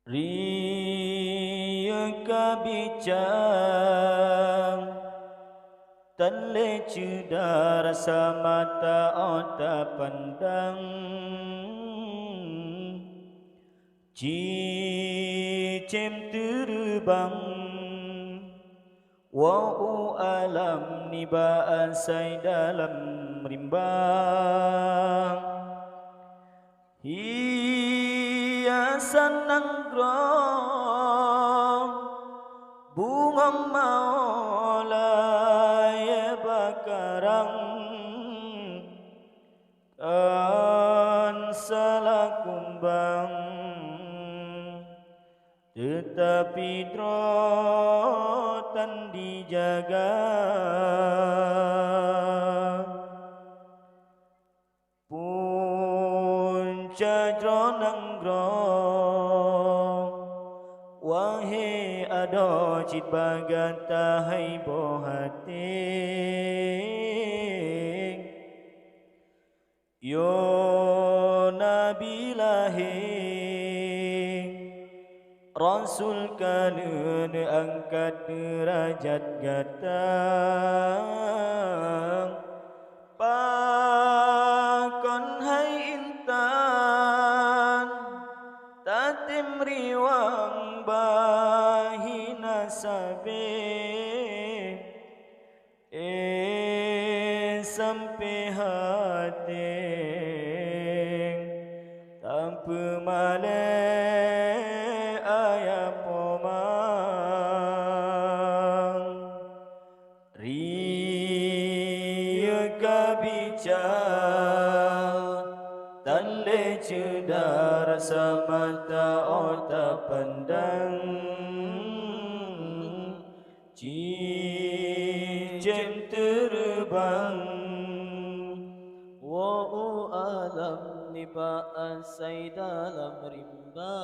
Ria kabicang tan le cuda rasa mata otak pandang cicem terbang wa'u alam nibaan say dalam rimbang hiasan nanggrong bungong maulay bakarang kan salah kumbang tetapi drotan dijaga punca dronang grong wahai ado cit bagata hai bohate yo nabilahi Rasul kanen angkat derajat gatang pakon hai intan tatim riwang bahina sabe sampai hati tanpa malam tanda cedar semata otak pandang cicem terbang wa'u alam nibaan say dalam rimba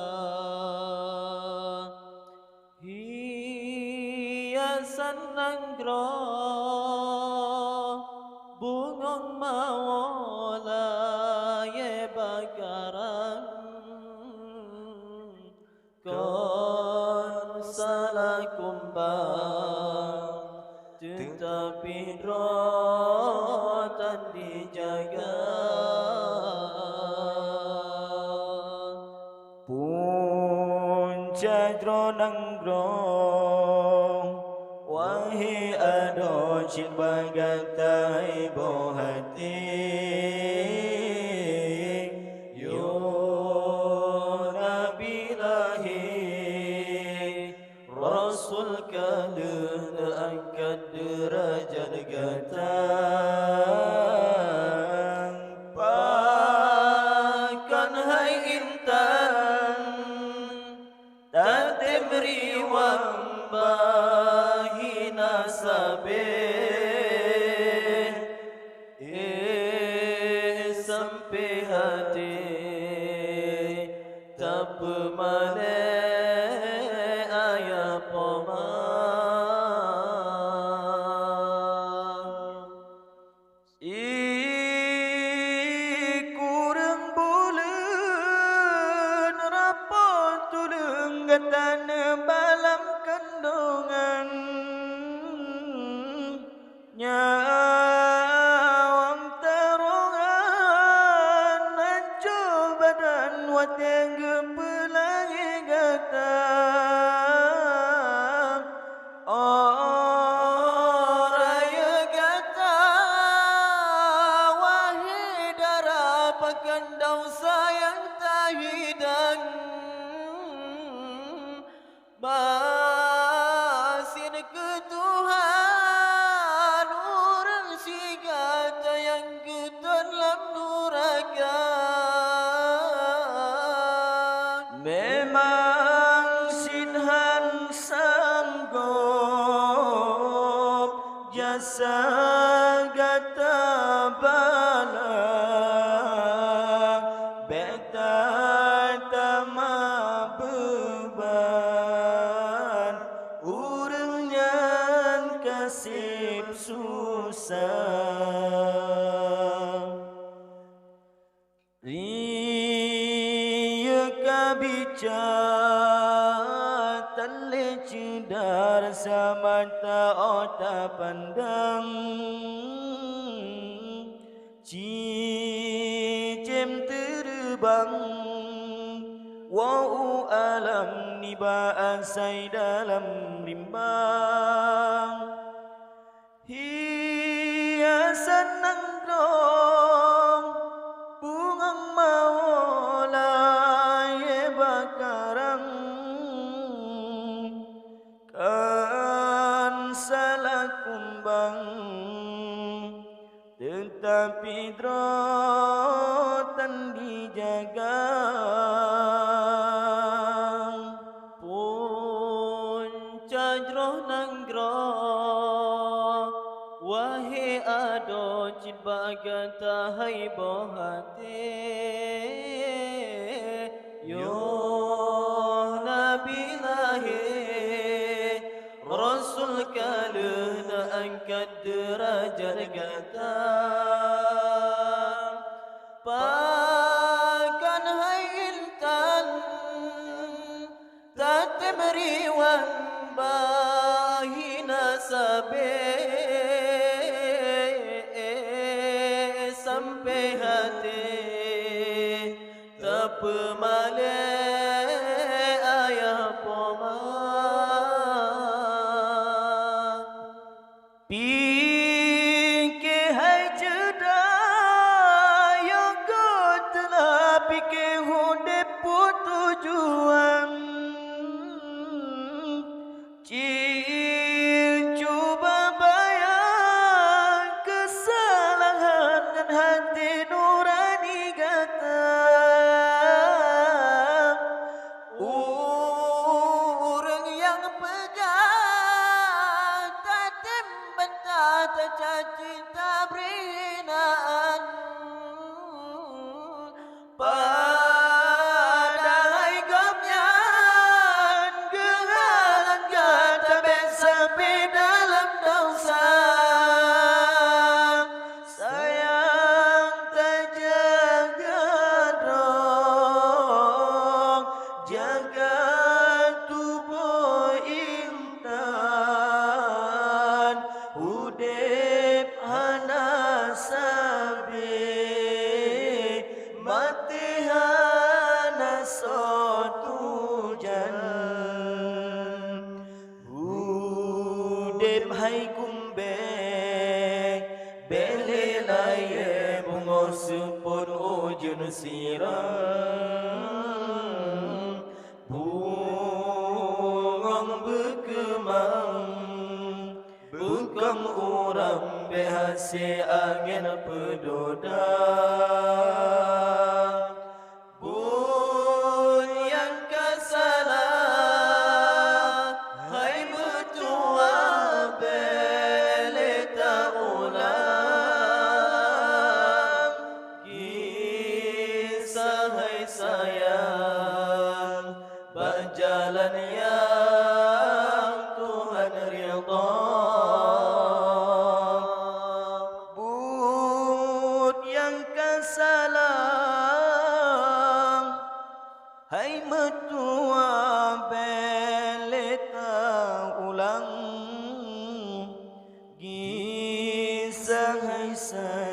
hiasan nanggrong bungong mawala ye bagaran kon salah kumbang tetapi drotan dijaga punca dronang grong wahai ado cit bagatai bohati yo nabilahi Rasul kanen angkat derajat gatang pakan hai intan tatim riwang bahina sabe sampai hati tak pemane ayah pomang kurang bulan rapot tulung gatan balam kandungan nyawang terungan nancu badan wateng gepelangi gatang raya gatang wahai darah pekandau sayang tahidang masin ke Tuhan orang sigata yang keton lam nuraga memang sinhan sanggup jasa gata bala beta tama beban urangnya kasih susah ria kabicang Tali cedar samata ota pandang Cicim terbang Wau alam niba asai dalam rimbang Hiasan nanggrong bungang maulai bakarang Kan salah kumbang Tetapi drotan dijaga Punca jroh nanggroh Wahai ado cid bagan tahai bohate Yo Nabi lahir Rasul kalena angkat derajat kata Pakan hai intan Tate meriwan bahina sabe Sampai hati tak pemale ayah poma Pike hai jeda Yang kau telah pike hudep tujuan Cuba bayang kesalahan dan hati nurani kata Orang yang pegang tatim bentah tercaci tak berinaan Padahal gomyan gehalan kata sampai dalam dosa Sayang tak jaga dong Jaga tubuh intan Hudep hana sabi Mati hana sotu jan Hudep hai kumbek Bele laye bungo supun ujun sirang Bungong berkemang Bukan orang behasi angin pedoda Bun yang kesalah Hai mertua bele tak ulang Kisah hai sayang Berjalan yang Tuhan ridha But yang kesalang Hai mertua bele tak ulang Gisah hai sayang